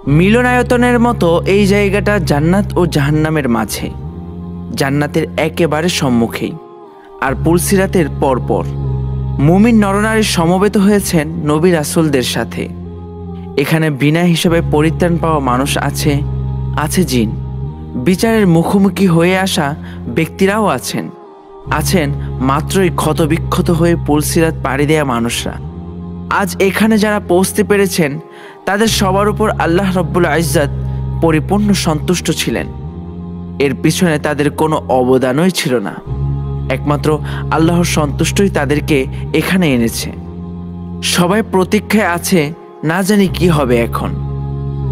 মিলনায়তনের মতো এই জায়গাটা জান্নাত ও জাহান্নামের মাঝে, জান্নাতের একেবারে সম্মুখেই আর পুলসিরাতের পরপর। মুমিন নরনারী সমবেত হয়েছেন নবী রাসূলদের সাথে। এখানে বিনা হিসেবে পরিত্রাণ পাওয়া মানুষ আছে, আছে জিন, বিচারের মুখোমুখি হয়ে আসা ব্যক্তিরাও আছেন, আছেন মাত্রই ক্ষতবিক্ষত হয়ে পুলসিরাত পাড়ি দেয়া মানুষরা। আজ এখানে যারা পৌঁছতে পেরেছেন তাদের সবার উপর আল্লাহ রব্বুল ইজ্জত পরিপূর্ণ সন্তুষ্ট ছিলেন। এর পিছনে তাদের কোনো অবদানই ছিল না, একমাত্র আল্লাহর সন্তুষ্টই তাদেরকে এখানে এনেছে। সবাই প্রতীক্ষায় আছে, না জানি কি হবে এখন।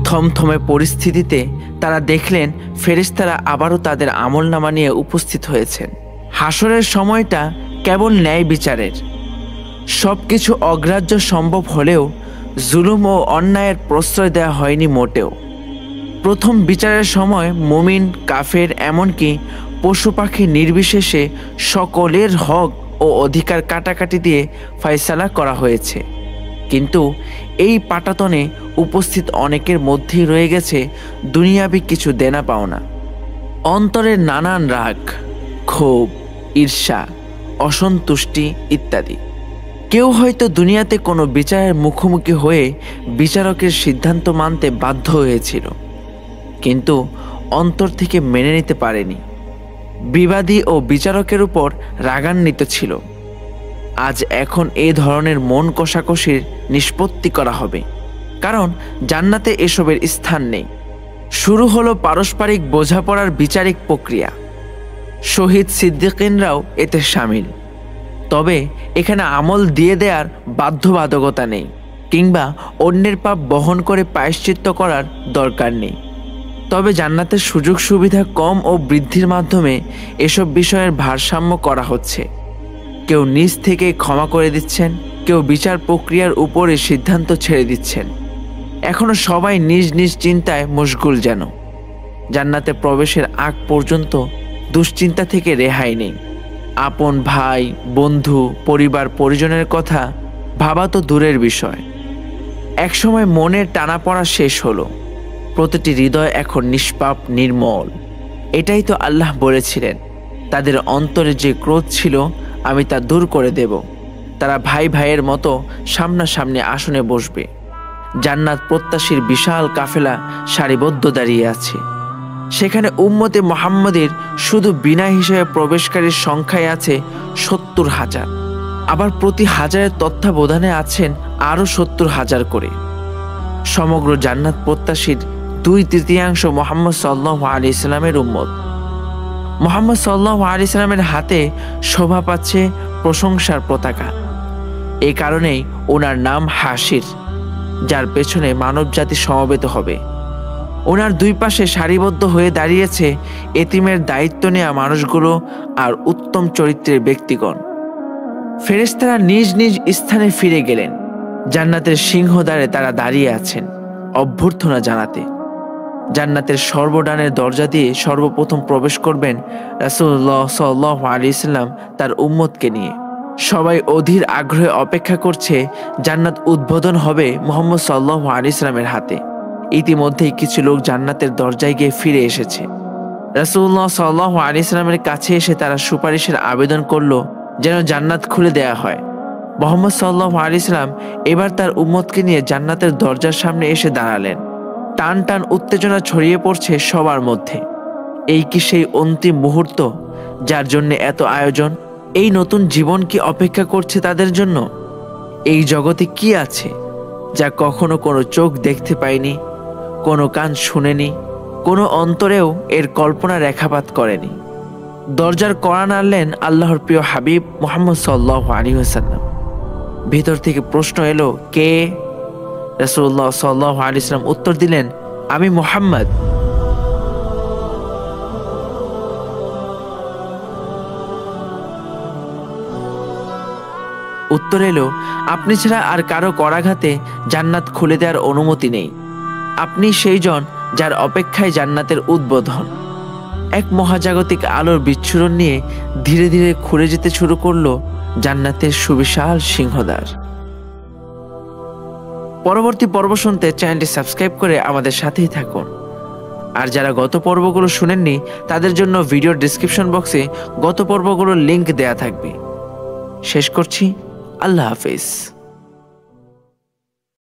থমথমে পরিস্থিতিতে তারা দেখলেন ফেরেশতারা আবারও তাদের আমলনামা নিয়ে উপস্থিত হয়েছেন। হাসরের সময়টা কেবল ন্যায় বিচারের। সব কিছু অগ্রাহ্য সম্ভব হলেও জুলুম ও অন্যায়ের প্রশ্রয় দেওয়া হয়নি মোটেও। প্রথম বিচারের সময় মুমিন কাফের এমনকি পশু পাখি নির্বিশেষে সকলের হক ও অধিকার কাটাকাটি দিয়ে ফয়সালা করা হয়েছে। কিন্তু এই পাটাতনে উপস্থিত অনেকের মধ্যেই রয়ে গেছে দুনিয়াবি কিছু দেনা পাওনা, অন্তরের নানান রাগ, ক্ষোভ, ঈর্ষা, অসন্তুষ্টি ইত্যাদি। কেউ হয়তো দুনিয়াতে কোনো বিচারের মুখোমুখি হয়ে বিচারকের সিদ্ধান্ত মানতে বাধ্য হয়েছিল, কিন্তু অন্তর থেকে মেনে নিতে পারেনি, বিবাদী ও বিচারকের উপর রাগান্বিত ছিল। আজ এখন এই ধরনের মন কষাকষির নিষ্পত্তি করা হবে, কারণ জান্নাতে এসবের স্থান নেই। শুরু হলো পারস্পরিক বোঝাপড়ার বিচারিক প্রক্রিয়া। শহীদ সিদ্দিকিনরাও এতে সামিল। তবে এখানে আমল দিয়ে দেওয়ার বাধ্যবাধকতা নেই, কিংবা অন্যের পাপ বহন করে প্রায়শ্চিত্ত করার দরকার নেই। তবে জান্নাতের সুযোগ সুবিধা কম ও বৃদ্ধির মাধ্যমে এসব বিষয়ের ভারসাম্য করা হচ্ছে। কেউ নিজ থেকে ক্ষমা করে দিচ্ছেন, কেউ বিচার প্রক্রিয়ার উপরে সিদ্ধান্ত ছেড়ে দিচ্ছেন। এখনো সবাই নিজ নিজ চিন্তায় মশগুল যেন। জান্নাতে প্রবেশের আগ পর্যন্ত দুশ্চিন্তা থেকে রেহাই নেই। আপন ভাই, বন্ধু, পরিবার পরিজনের কথা ভাবা তো দূরের বিষয়। একসময় মনের টানাপড়া শেষ হলো, প্রতিটি হৃদয় এখন নিষ্পাপ, নির্মল। এটাই তো আল্লাহ বলেছিলেন, তাদের অন্তরে যে ক্রোধ ছিল আমি তা দূর করে দেব। তারা ভাই ভাইয়ের মতো সামনাসামনি আসনে বসবে। জান্নাত প্রত্যাশীর বিশাল কাফেলা সারিবদ্ধ দাঁড়িয়ে আছে। সেখানে উম্মতে মুহাম্মাদের শুধু বিনা হিসেবে প্রবেশকারীর সংখ্যায় আছে 70,000। আবার প্রতি হাজারের তত্ত্বাবধানে আছেন আরও 70,000 করে। সমগ্র জান্নাত প্রত্যাশীর 2/3 মুহাম্মদ সাল্লাল্লাহু আলাইহি সাল্লামের উম্মত। মুহাম্মদ সাল্লাল্লাহু আলাইহি সাল্লামের হাতে শোভা পাচ্ছে প্রশংসার পতাকা। এই কারণেই ওনার নাম হাসির, যার পেছনে মানবজাতি সমবেত হবে। ওনার দুই পাশে সারিবদ্ধ হয়ে দাঁড়িয়েছে এতিমের দায়িত্ব নেওয়া মানুষগুলো আর উত্তম চরিত্রের ব্যক্তিগণ। ফেরেশতারা নিজ নিজ স্থানে ফিরে গেলেন। জান্নাতের সিংহদ্বারে তারা দাঁড়িয়ে আছেন অভ্যর্থনা জানাতে। জান্নাতের সর্বডানের দরজা দিয়ে সর্বপ্রথম প্রবেশ করবেন রাসূলুল্লাহ সাল্লাল্লাহু আলাইহি সাল্লাম তার উম্মতকে নিয়ে। সবাই অধীর আগ্রহে অপেক্ষা করছে জান্নাত উদ্বোধন হবে মুহাম্মদ সাল্লাল্লাহু আলাইহি সাল্লামের হাতে। ইতিমধ্যেই কিছু লোক জান্নাতের দরজায় গিয়ে ফিরে এসেছে। রাসূলুল্লাহ সাল্লাল্লাহু আলাইহি সাল্লামের কাছে এসে তারা সুপারিশের আবেদন করলো যেন জান্নাত খুলে দেয়া হয়। মুহাম্মদ সাল্লাল্লাহু আলাইহি সাল্লাম এবার তার উম্মতকে নিয়ে জান্নাতের দরজার সামনে এসে দাঁড়ালেন। টান টান উত্তেজনা ছড়িয়ে পড়ছে সবার মধ্যে। এই কি সেই অন্তিম মুহূর্ত যার জন্য এত আয়োজন? এই নতুন জীবন কি অপেক্ষা করছে তাদের জন্য? এই জগতে কি আছে যা কখনো কোনো চোখ দেখতে পায়নি, কোনো কান শুনেনি, কোনো অন্তরেও এর কল্পনা রেখাপাত করেনি? দরজার কড়া নাড়লেন আল্লাহর প্রিয় হাবিব মুহাম্মদ সাল্লাল্লাহু আলাইহি ওয়াসাল্লাম। ভিতর থেকে প্রশ্ন এলো, কে? রাসূলুল্লাহ সাল্লাল্লাহু আলাইহি ওয়াসাল্লাম উত্তর দিলেন, আমি মুহাম্মদ। উত্তর এলো, আপনি ছাড়া আর কারো করাঘাতে জান্নাত খুলে দেওয়ার অনুমতি নেই। আপনি সেই জন যার অপেক্ষায় জান্নাতের উদ্বোধন। এক মহাজাগতিক আলোর বিচ্ছুরণ নিয়ে ধীরে ধীরে খুলে যেতে শুরু করলো জান্নাতের সুবিশাল সিংহদ্বার। পরবর্তী পর্ব শুনতে চ্যানেলটি সাবস্ক্রাইব করে আমাদের সাথেই থাকুন। আর যারা গত পর্বগুলো শুনেননি তাদের জন্য ভিডিওর ডিসক্রিপশন বক্সে গত পর্বগুলোর লিংক দেয়া থাকবে। শেষ করছি, আল্লাহ হাফেজ।